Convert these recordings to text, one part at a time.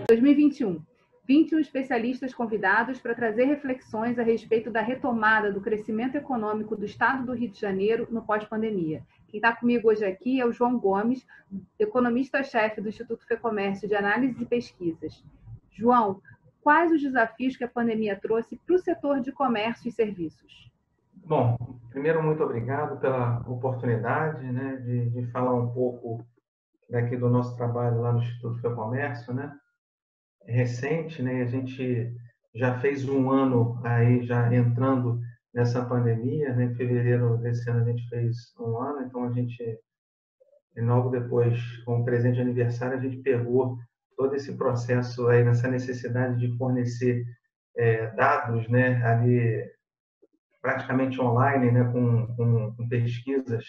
...2021. 21 especialistas convidados para trazer reflexões a respeito da retomada do crescimento econômico do Estado do Rio de Janeiro no pós-pandemia. Quem está comigo hoje aqui é o João Gomes, economista-chefe do Instituto FEComércio de Análise e Pesquisas. João, quais os desafios que a pandemia trouxe para o setor de comércio e serviços? Bom, primeiro, muito obrigado pela oportunidade, né, de falar um pouco daqui do nosso trabalho lá no Instituto FEComércio, né? É recente, né? A gente já fez um ano aí, já entrando nessa pandemia, né? Em fevereiro desse ano a gente fez um ano, então a gente, logo depois, com o presente de aniversário, a gente pegou todo esse processo aí, nessa necessidade de fornecer dados, né? Ali praticamente online, né? Com pesquisas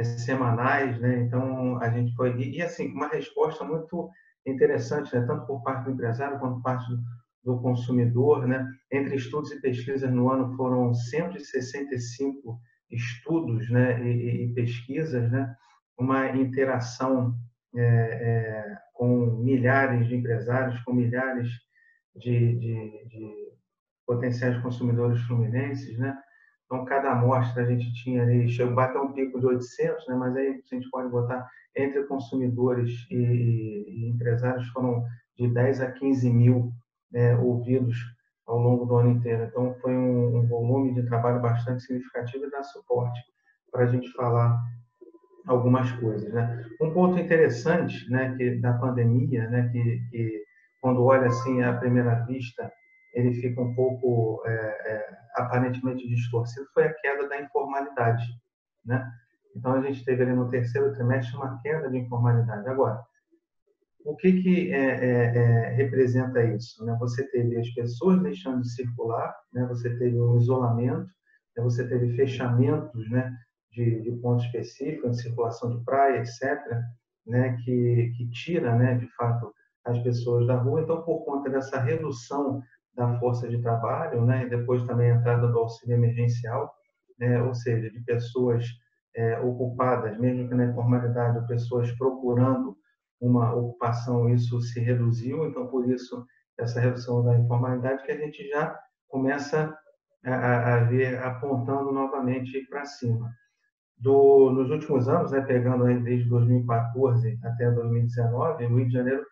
semanais, né? Então a gente foi e assim uma resposta muito interessante, né? Tanto por parte do empresário quanto por parte do consumidor, né? Entre estudos e pesquisas no ano foram 165 estudos, né? E pesquisas, né? Uma interação com milhares de empresários, com milhares de potenciais consumidores fluminenses, né? Então, cada amostra a gente tinha ali, chegou a bater um pico de 800, né? Mas aí a gente pode botar entre consumidores e empresários foram de 10 a 15 mil ouvidos ao longo do ano inteiro. Então, foi um volume de trabalho bastante significativo e dá suporte para a gente falar algumas coisas, né? Um ponto interessante, né, da pandemia, né, que quando olha assim à primeira vista ele fica um pouco aparentemente distorcido, foi a queda da informalidade, né? Então a gente teve ali no terceiro trimestre uma queda de informalidade. Agora, o que representa isso, né? Você teve as pessoas deixando de circular, né? Você teve o isolamento, né? Você teve fechamentos, né? De pontos específicos, de circulação de praia, etc., né? Que tira, né? De fato, as pessoas da rua. Então, por conta dessa redução da força de trabalho, né? E depois também a entrada do auxílio emergencial, né? Ou seja, de pessoas ocupadas, mesmo que na informalidade, ou pessoas procurando uma ocupação, isso se reduziu. Então, por isso, essa redução da informalidade que a gente já começa a ver apontando novamente para cima. Nos últimos anos, né, pegando aí desde 2014 até 2019, no Rio de Janeiro,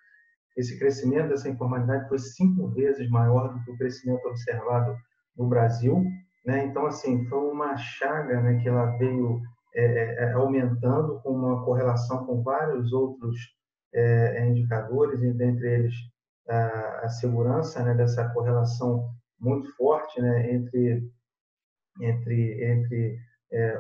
esse crescimento dessa informalidade foi 5 vezes maior do que o crescimento observado no Brasil, né? Então, assim, foi uma chaga, né, que ela veio aumentando com uma correlação com vários outros indicadores, e dentre eles a segurança, né, dessa correlação muito forte, né, entre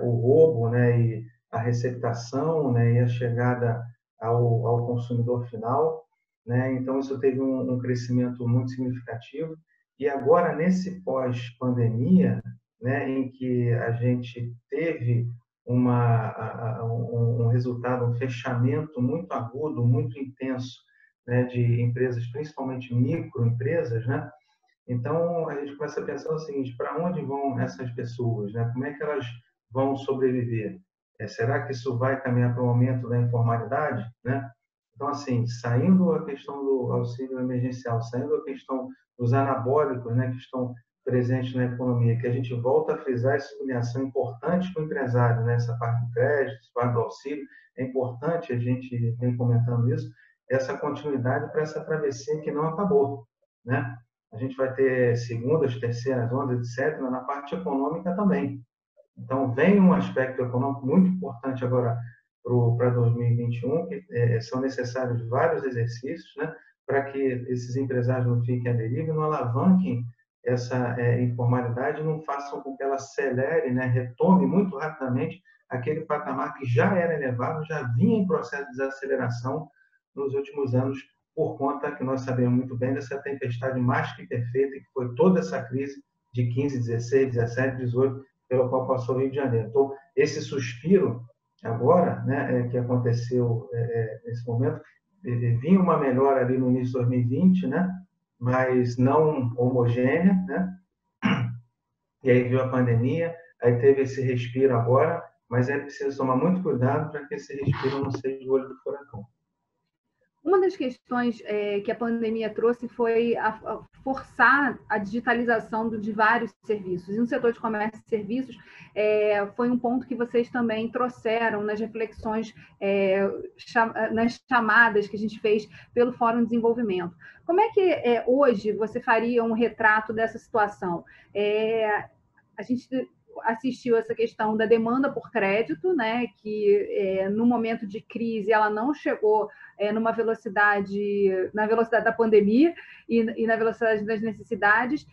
o roubo, né, e a receptação, né, e a chegada ao consumidor final, né? Então isso teve um crescimento muito significativo. E agora nesse pós-pandemia, né, em que a gente teve um resultado, um fechamento muito agudo, muito intenso, né, de empresas, principalmente microempresas, né? Então, a gente começa a pensar o seguinte: para onde vão essas pessoas, né? Como é que elas vão sobreviver? Será que isso vai caminhar para o aumento da informalidade, né? Então, assim, saindo a questão do auxílio emergencial, saindo a questão dos anabólicos, né, que estão presentes na economia, que a gente volta a frisar essa sublinhação importante para o empresário, né? Essa parte do crédito, essa parte do auxílio, é importante, a gente vem comentando isso, essa continuidade para essa travessia que não acabou, né? A gente vai ter segundas, terceiras ondas, etc., na parte econômica também. Então, vem um aspecto econômico muito importante agora para 2021, que são necessários vários exercícios, né, para que esses empresários não fiquem à deriva, não alavanquem essa informalidade, não façam com que ela acelere, né, retome muito rapidamente aquele patamar que já era elevado, já vinha em processo de desaceleração nos últimos anos, por conta que nós sabemos muito bem dessa tempestade mais que perfeita, que foi toda essa crise de 15, 16, 17, 18, pelo qual passou o Rio de Janeiro. Então, esse suspiro agora, né, que aconteceu nesse momento, vinha uma melhora ali no início de 2020, né, mas não homogênea, né? E aí veio a pandemia, aí teve esse respiro agora, mas é preciso tomar muito cuidado para que esse respiro não seja o olho do furacão. Uma das questões que a pandemia trouxe foi a forçar a digitalização de vários serviços. E no setor de comércio e serviços, foi um ponto que vocês também trouxeram nas reflexões, nas chamadas que a gente fez pelo Fórum de Desenvolvimento. Como é que hoje você faria um retrato dessa situação? A gente assistiu essa questão da demanda por crédito, né, que no momento de crise ela não chegou na velocidade da pandemia e na velocidade das necessidades.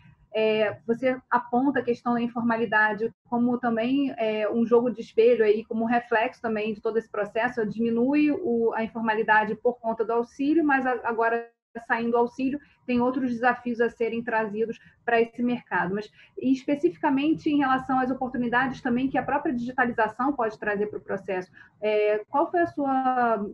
Você aponta a questão da informalidade como também um jogo de espelho, aí, como um reflexo também de todo esse processo, diminui a informalidade por conta do auxílio, mas agora saindo do auxílio, tem outros desafios a serem trazidos para esse mercado. Mas, especificamente em relação às oportunidades também que a própria digitalização pode trazer para o processo, qual foi a sua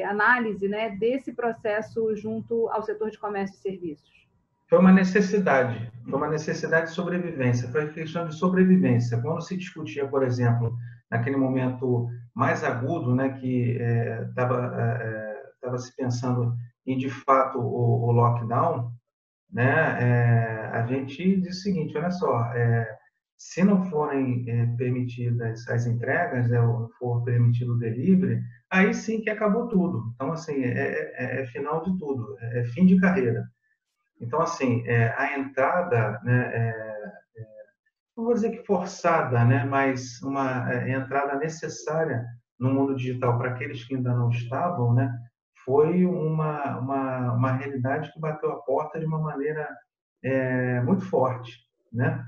análise, né, desse processo junto ao setor de comércio e serviços? Foi uma necessidade de sobrevivência, foi questão de sobrevivência. Quando se discutia, por exemplo, naquele momento mais agudo, né, que estava se pensando em, de fato, o lockdown, né, a gente diz o seguinte, olha só, se não forem permitidas as entregas, né, ou não for permitido o delivery, aí sim que acabou tudo. Então, assim, é final de tudo, é fim de carreira. Então, assim, a entrada, né, não vou dizer que forçada, né, mas uma entrada necessária no mundo digital para aqueles que ainda não estavam, né, foi uma realidade que bateu a porta de uma maneira muito forte, né?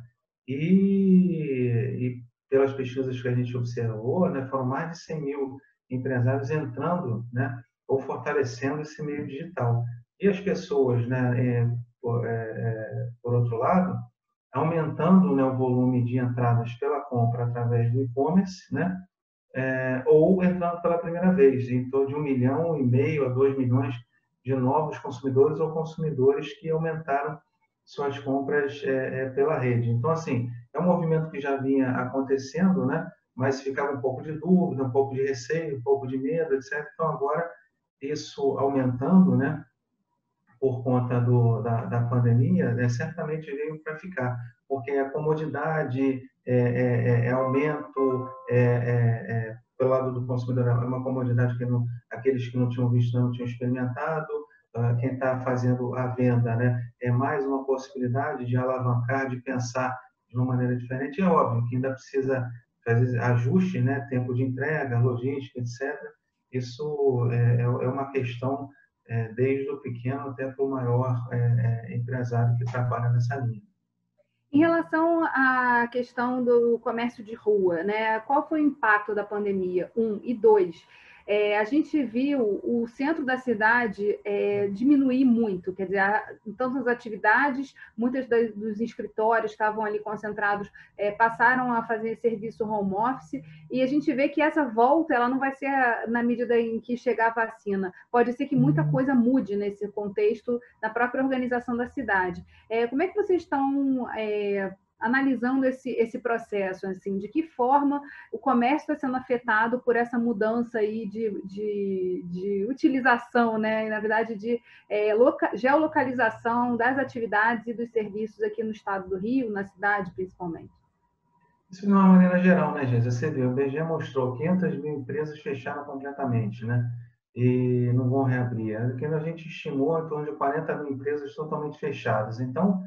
E pelas pesquisas que a gente observou, né, foram mais de 100 mil empresários entrando, né, ou fortalecendo esse meio digital. E as pessoas, né, por outro lado, aumentando, né, o volume de entradas pela compra através do e-commerce, né, ou entrando pela primeira vez, em torno de 1,5 milhão a 2 milhões de novos consumidores ou consumidores que aumentaram suas compras pela rede. Então, assim, é um movimento que já vinha acontecendo, né, mas ficava um pouco de dúvida, um pouco de receio, um pouco de medo, etc. Então, agora, isso aumentando, né, por conta da pandemia, né, certamente veio para ficar, porque a comodidade, aumento, pelo lado do consumidor, é uma comodidade que aqueles que não tinham visto, não tinham experimentado, quem está fazendo a venda, né, é mais uma possibilidade de alavancar, de pensar de uma maneira diferente. É óbvio que ainda precisa fazer ajuste, né, tempo de entrega, logística, etc. Isso é uma questão desde o pequeno até para o maior empresário que trabalha nessa linha. Em relação à questão do comércio de rua, né? Qual foi o impacto da pandemia? E dois, a gente viu o centro da cidade diminuir muito, quer dizer, tantas atividades, muitos dos escritórios estavam ali concentrados, passaram a fazer serviço home office, e a gente vê que essa volta ela não vai ser na medida em que chegar a vacina. Pode ser que muita coisa mude nesse contexto da própria organização da cidade. Como é que vocês estão analisando esse processo, assim, de que forma o comércio está sendo afetado por essa mudança aí de utilização, né? E, na verdade, de geolocalização das atividades e dos serviços aqui no estado do Rio, na cidade principalmente? Isso de uma maneira geral, né, gente? Você viu, o IBGE mostrou 500 mil empresas fecharam completamente, né? E não vão reabrir. Aqui a gente estimou em torno de 40 mil empresas totalmente fechadas. Então,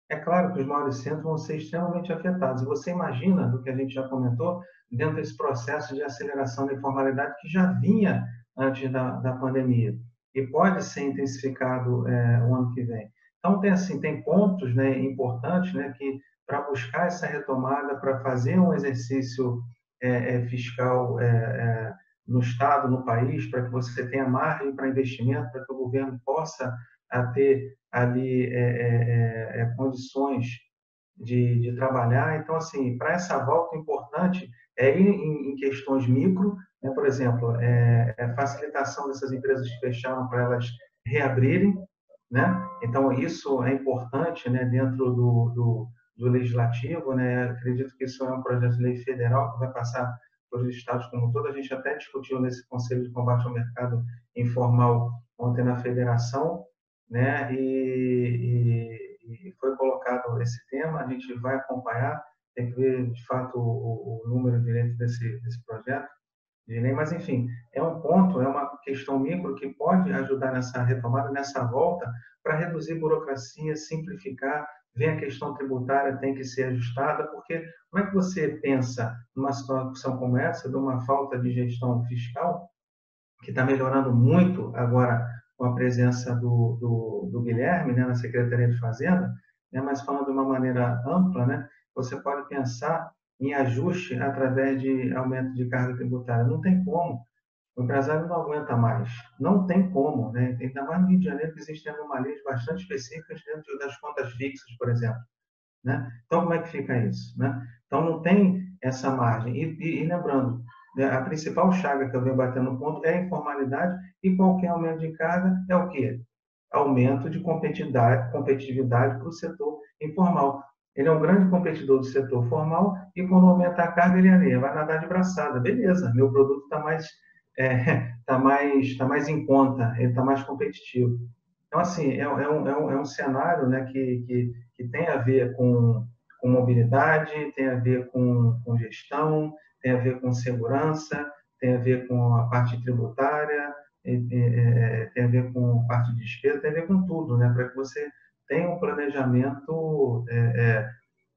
é claro que os maiores centros vão ser extremamente afetados. E você imagina, do que a gente já comentou, dentro desse processo de aceleração da informalidade que já vinha antes da pandemia e pode ser intensificado o ano que vem. Então, tem pontos, né, importantes, né, que para buscar essa retomada, para fazer um exercício fiscal no Estado, no país, para que você tenha margem para investimento, para que o governo possa ter ali condições de trabalhar. Então, assim, para essa volta, o importante é ir em questões micro, né? Por exemplo, facilitação dessas empresas que fecharam para elas reabrirem, né? Então, isso é importante, né, dentro do legislativo, né? Acredito que isso é um projeto de lei federal que vai passar para os estados como um todo. A gente até discutiu nesse Conselho de Combate ao Mercado Informal ontem na federação, né? E foi colocado esse tema, a gente vai acompanhar, tem que ver, de fato, o número direito desse projeto de lei, mas, enfim, é um ponto, é uma questão micro que pode ajudar nessa retomada, nessa volta, para reduzir burocracia, simplificar, ver a questão tributária tem que ser ajustada, porque como é que você pensa numa situação como essa, de uma falta de gestão fiscal, que está melhorando muito agora com a presença do Guilherme, né, na Secretaria de Fazenda, né, mas falando de uma maneira ampla, né, você pode pensar em ajuste através de aumento de carga tributária. Não tem como. O empresário não aguenta mais. Não tem como. Né? Ainda mais no Rio de Janeiro, que existem anomalias bastante específicas dentro das contas fixas, por exemplo. Né? Então, como é que fica isso? Né? Então, não tem essa margem. E lembrando, né, a principal chaga que eu venho batendo no ponto é a informalidade, e qualquer aumento de carga é o quê? Aumento de competitividade para o setor informal. Ele é um grande competidor do setor formal e, quando aumenta a carga, ele areia, vai nadar de braçada. Beleza, meu produto está tá mais em conta, ele está mais competitivo. Então, assim, é um cenário, né, que tem a ver com mobilidade, tem a ver com gestão, tem a ver com segurança, tem a ver com a parte tributária, tem a ver com parte de despesa, tem a ver com tudo, né, para que você tenha um planejamento,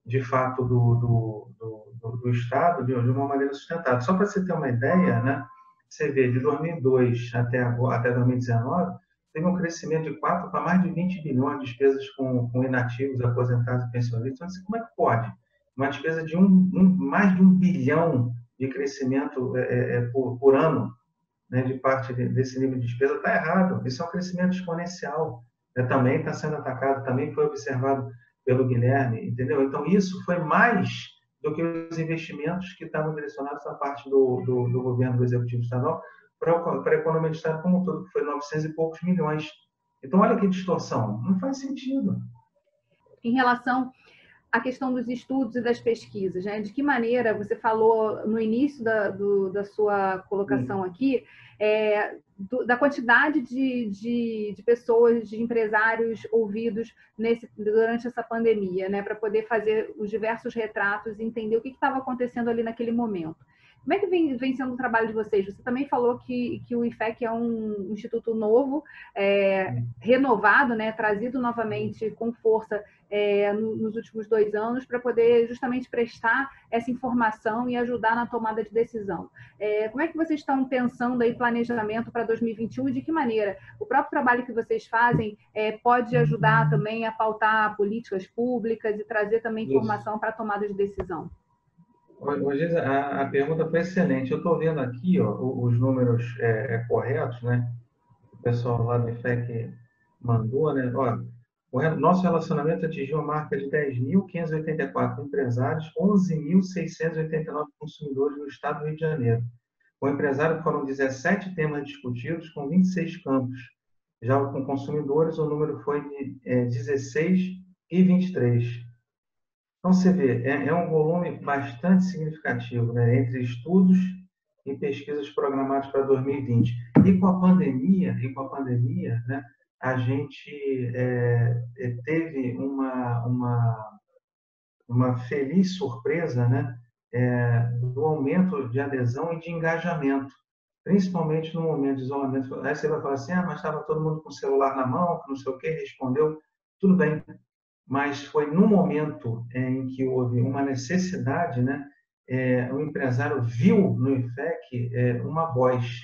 de fato, do Estado de uma maneira sustentável. Só para você ter uma ideia, né, você vê, de 2002 até 2019, teve um crescimento de 4 para mais de 20 bilhões de despesas com inativos, aposentados e pensionistas. Então, como é que pode? Uma despesa de mais de 1 bilhão de crescimento por ano, né, de parte desse nível de despesa, está errado. Isso é um crescimento exponencial. Né? Também está sendo atacado, também foi observado pelo Guilherme, entendeu? Então, isso foi mais do que os investimentos que estavam direcionados à parte do governo do Executivo Estadual para a economia do Estado como um todo, que foi 900 e poucos milhões. Então, olha que distorção. Não faz sentido. Em relação à questão dos estudos e das pesquisas, né? De que maneira, você falou no início da sua colocação aqui, da quantidade de pessoas, de empresários ouvidos durante essa pandemia, né? Para poder fazer os diversos retratos e entender o que estava acontecendo ali naquele momento. Como é que vem sendo o trabalho de vocês? Você também falou que o IFEC é um instituto novo, renovado, né? Trazido novamente com força nos últimos 2 anos, para poder justamente prestar essa informação e ajudar na tomada de decisão. Como é que vocês estão pensando aí planejamento para 2021 e de que maneira o próprio trabalho que vocês fazem pode ajudar também a pautar políticas públicas e trazer também informação para a tomada de decisão? Hoje a pergunta foi excelente. Eu estou vendo aqui, ó, os números corretos, né? O pessoal lá do IFEC mandou, né? Ó, nosso relacionamento atingiu a marca de 10.584 empresários, 11.689 consumidores no estado do Rio de Janeiro. Com o empresário foram 17 temas discutidos, com 26 campos. Já com consumidores, o número foi de 16 e 23. Então, você vê, é um volume bastante significativo, né, entre estudos e pesquisas programadas para 2020. E com a pandemia, né, a gente teve uma feliz surpresa, né, do aumento de adesão e de engajamento, principalmente no momento de isolamento. Aí você vai falar assim, mas estava todo mundo com o celular na mão, não sei o quê, respondeu, tudo bem. Mas foi no momento em que houve uma necessidade, né, o empresário viu no IFEC uma voz,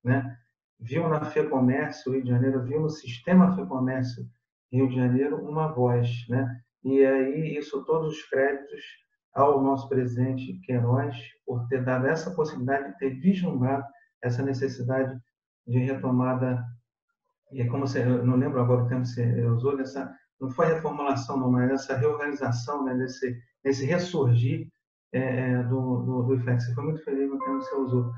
né, viu na FEComércio Rio de Janeiro, viu no Sistema FEComércio Rio de Janeiro uma voz, né, e aí isso todos os créditos ao nosso presidente Queiroz por ter dado essa possibilidade de ter vislumbrado essa necessidade de retomada, e como você, eu não lembro agora o termo que você usou, não foi reformulação, não, mas essa reorganização, né, desse ressurgir do IFEC. Você foi muito feliz no termo que você usou.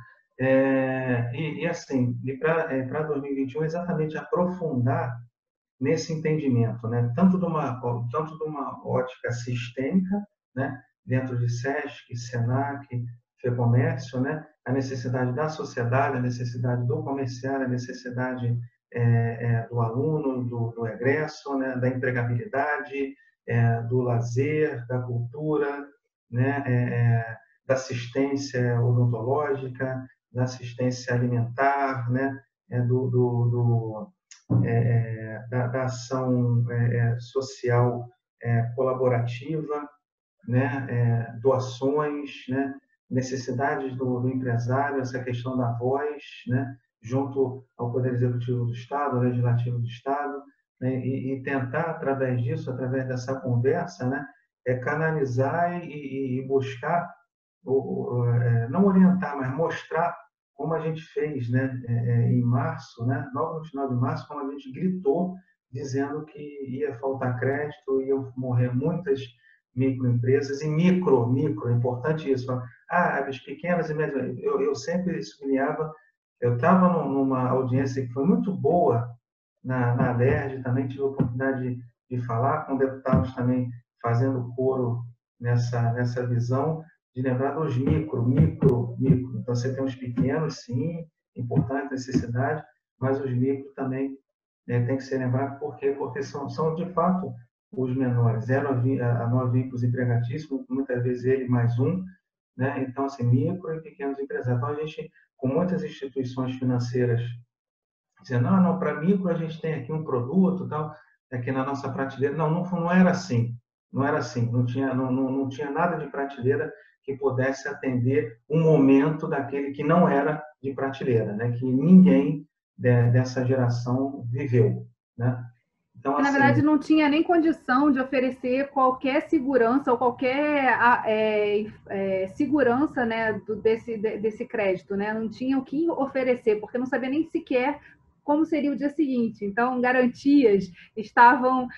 Assim, para 2021, exatamente aprofundar nesse entendimento, né, tanto de uma ótica sistêmica, né, dentro de SESC, SENAC, FEComércio, né? A necessidade da sociedade, a necessidade do comerciário, a necessidade do aluno, do egresso, né? Da empregabilidade, do lazer, da cultura, né? Da assistência odontológica, da assistência alimentar, né? Da ação social colaborativa, né? Doações, né? Necessidades do empresário, essa questão da voz, né? Junto ao Poder Executivo do Estado, ao Legislativo do Estado, né? E tentar, através disso, através dessa conversa, né? Canalizar e buscar, não orientar, mas mostrar como a gente fez, né? Em março, né? Logo no final de março, como a gente gritou, dizendo que ia faltar crédito, iam morrer muitas microempresas e micro, é importante isso. As pequenas e médias, eu sempre sublinhava, eu estava numa audiência que foi muito boa na LERJ, também tive a oportunidade de falar com deputados também fazendo coro nessa visão de lembrar dos micro. Então, você tem os pequenos, sim, importante, necessidade, mas os micro também tem que ser lembrado, porque são de fato os menores, 0 a 9 vínculos empregatícios, muitas vezes ele mais um, né? Então, assim, micro e pequenos empresários. Então, a gente, com muitas instituições financeiras, dizendo, não, para micro a gente tem aqui um produto, tal, aqui na nossa prateleira. Não era assim. Não era assim. Não tinha nada de prateleira que pudesse atender um momento daquele que não era de prateleira, né? Que ninguém dessa geração viveu, né? Então, Na assim, verdade, não tinha nem condição de oferecer qualquer segurança ou qualquer segurança, né, desse crédito, né? Não tinha o que oferecer, porque não sabia nem sequer como seria o dia seguinte. Então, garantias estavam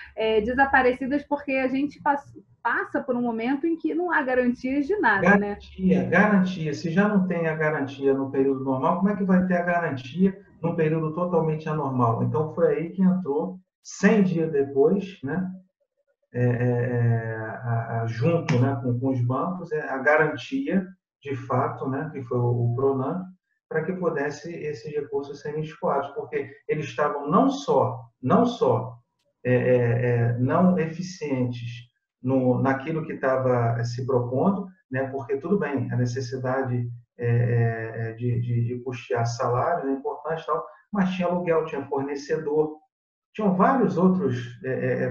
desaparecidas porque a gente passa por um momento em que não há garantias de nada, né? Garantia. Se já não tem a garantia no período normal, como é que vai ter a garantia no período totalmente anormal? Então, foi aí que entrou, 100 dias depois, né? Junto, né, com os bancos, a garantia, de fato, né, que foi o PRONAMP, para que pudesse esses recursos serem escoados, porque eles estavam não só não eficientes naquilo que estava se propondo, né, porque tudo bem, a necessidade de custear salário é importante, tal, mas tinha aluguel, tinha fornecedor, tinham vários outros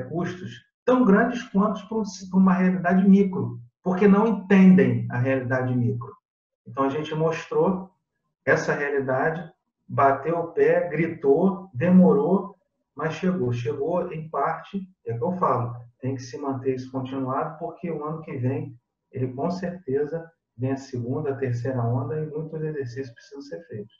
custos tão grandes quanto para uma realidade micro, porque não entendem a realidade micro. Então, a gente mostrou essa realidade, bateu o pé, gritou, demorou, mas chegou. Chegou em parte, é o que eu falo, tem que se manter isso continuado, porque o ano que vem, ele com certeza vem a segunda, a terceira onda e muitos exercícios precisam ser feitos.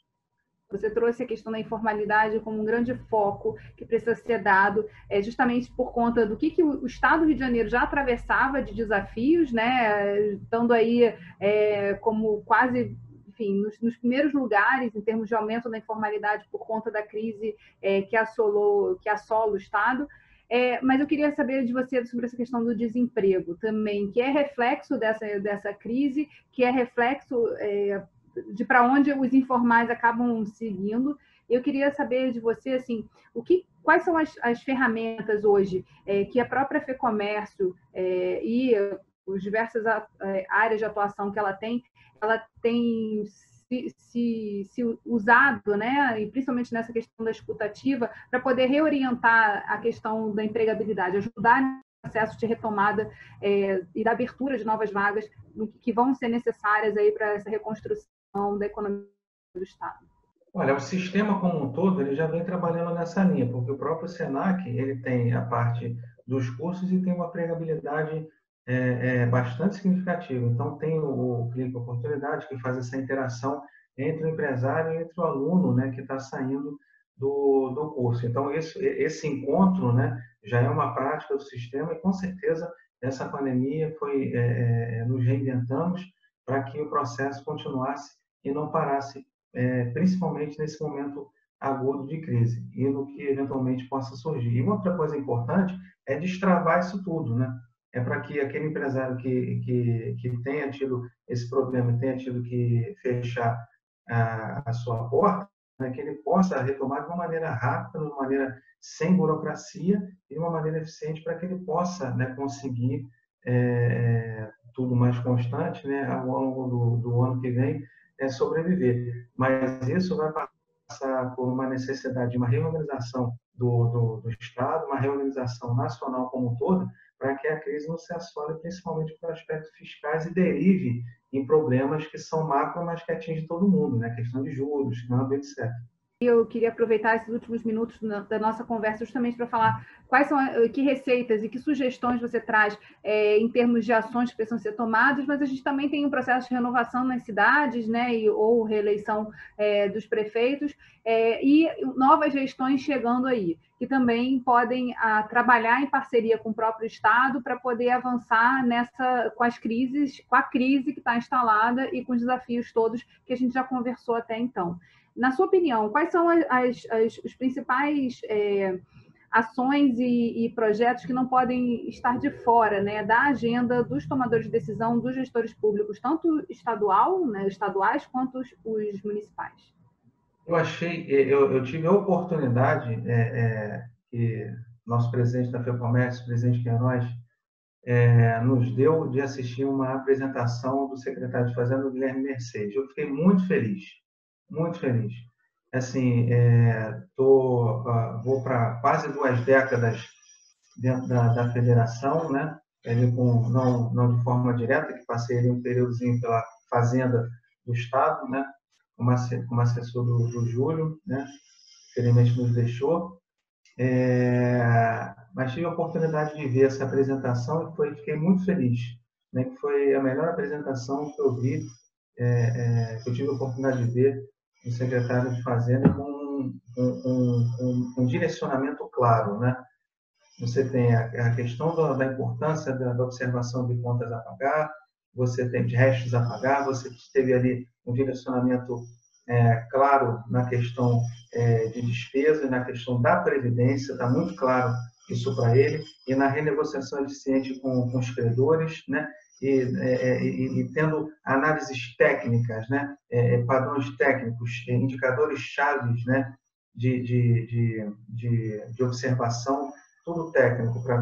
Você trouxe a questão da informalidade como um grande foco que precisa ser dado, justamente por conta do que o Estado do Rio de Janeiro já atravessava de desafios, né? Estando aí como quase, enfim, nos primeiros lugares em termos de aumento da informalidade por conta da crise que assola o Estado. Mas eu queria saber de você sobre essa questão do desemprego também, que é reflexo dessa crise, que é reflexo de para onde os informais acabam seguindo. Eu queria saber de você, assim, quais são as ferramentas hoje que a própria FEComércio e as diversas áreas de atuação que ela tem se usado, né, e principalmente nessa questão da escutativa, para poder reorientar a questão da empregabilidade, ajudar no processo de retomada e da abertura de novas vagas que vão ser necessárias aí para essa reconstrução da economia do Estado. Olha, o sistema como um todo ele já vem trabalhando nessa linha, porque o próprio Senac ele tem a parte dos cursos e tem uma empregabilidade bastante significativa. Então, tem o Clique Oportunidade, que faz essa interação entre o empresário e entre o aluno, né, que está saindo do curso. Então, esse encontro, né, já é uma prática do sistema e, com certeza, essa pandemia nos reinventamos para que o processo continuasse e não parasse, principalmente nesse momento agudo de crise e no que eventualmente possa surgir. E uma outra coisa importante é destravar isso tudo, né? Para que aquele empresário que tenha tido esse problema e tenha tido que fechar a sua porta, né, que ele possa retomar de uma maneira rápida, de uma maneira sem burocracia e de uma maneira eficiente para que ele possa, né, conseguir tudo mais constante, né, ao longo do ano que vem, sobreviver. Mas isso vai passar por uma necessidade de uma reorganização do Estado, uma reorganização nacional como um todo, para que a crise não se assole principalmente por aspectos fiscais e derive em problemas que são macro, mas que atingem todo mundo, né? Questão de juros, etc. Eu queria aproveitar esses últimos minutos da nossa conversa justamente para falar quais são, que receitas e que sugestões você traz em termos de ações que precisam ser tomadas, mas a gente também tem um processo de renovação nas cidades, né, ou reeleição dos prefeitos, e novas gestões chegando aí, que também podem trabalhar em parceria com o próprio Estado para poder avançar com a crise que está instalada e com os desafios todos que a gente já conversou até então. Na sua opinião, quais são os principais ações e projetos que não podem estar de fora, né, da agenda dos tomadores de decisão, dos gestores públicos, tanto estaduais quanto os municipais? Eu tive a oportunidade, que nosso presidente da FEComércio, o presidente Queiroz, nos deu de assistir uma apresentação do secretário de Fazenda, Guilherme Mercedes. Eu fiquei muito feliz. Muito feliz. Assim, vou para quase 2 décadas dentro da federação, né? Não de forma direta, que passei ali um períodozinho pela Fazenda do Estado, né? Como assessor do Júlio, né? Infelizmente nos deixou. Mas tive a oportunidade de ver essa apresentação e fiquei muito feliz, né? Que foi a melhor apresentação que eu vi, que eu tive a oportunidade de ver o secretário de Fazenda com um direcionamento claro, né? Você tem a questão da importância da observação de contas a pagar, você tem de restos a pagar, você teve ali um direcionamento claro na questão de despesa e na questão da previdência, está muito claro isso para ele, e na renegociação eficiente com os credores, né? E tendo análises técnicas, né, padrões técnicos, indicadores chaves, né, de observação, tudo técnico para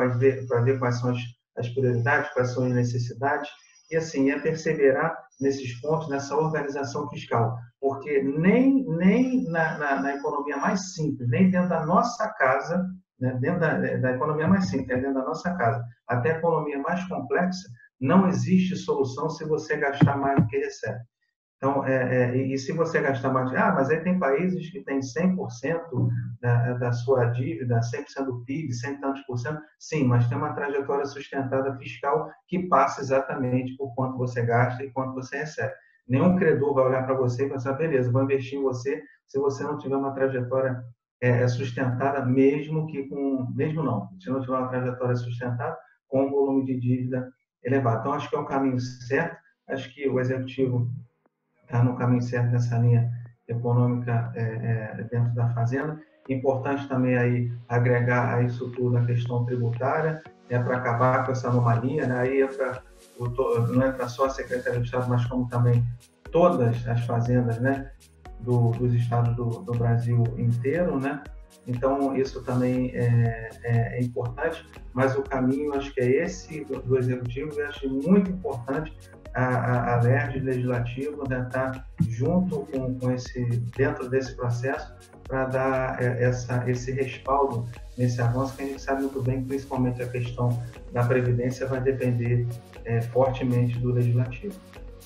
ver quais são as prioridades, quais são as necessidades, e assim perseverar nesses pontos, nessa organização fiscal, porque nem na economia mais simples, nem dentro da nossa casa, né, dentro da economia mais simples, dentro da nossa casa, até a economia mais complexa, não existe solução se você gastar mais do que recebe. Então, e se você gastar mais... mas aí tem países que têm 100% da sua dívida, 100% do PIB, 100 e tantos por cento. Sim, mas tem uma trajetória sustentada fiscal que passa exatamente por quanto você gasta e quanto você recebe. Nenhum credor vai olhar para você e pensar, beleza, vou investir em você se você não tiver uma trajetória sustentada, se não tiver uma trajetória sustentada com um volume de dívida elevado. Então, acho que é o caminho certo. Acho que o Executivo está no caminho certo nessa linha econômica dentro da Fazenda. Importante também aí agregar a isso tudo a questão tributária, para acabar com essa anomalia, né? Aí não entra só a Secretaria de Estado, mas como também todas as fazendas, né, dos estados do Brasil inteiro, né? Então, isso também é importante, mas o caminho, acho que é esse do Executivo, e acho muito importante a LERJ legislativo, né, estar junto dentro desse processo para dar esse respaldo nesse avanço, que a gente sabe muito bem que principalmente a questão da Previdência vai depender fortemente do legislativo.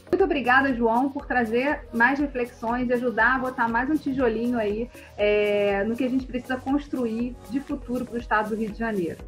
Muito obrigada, João, por trazer mais reflexões e ajudar a botar mais um tijolinho aí no que a gente precisa construir de futuro para o estado do Rio de Janeiro.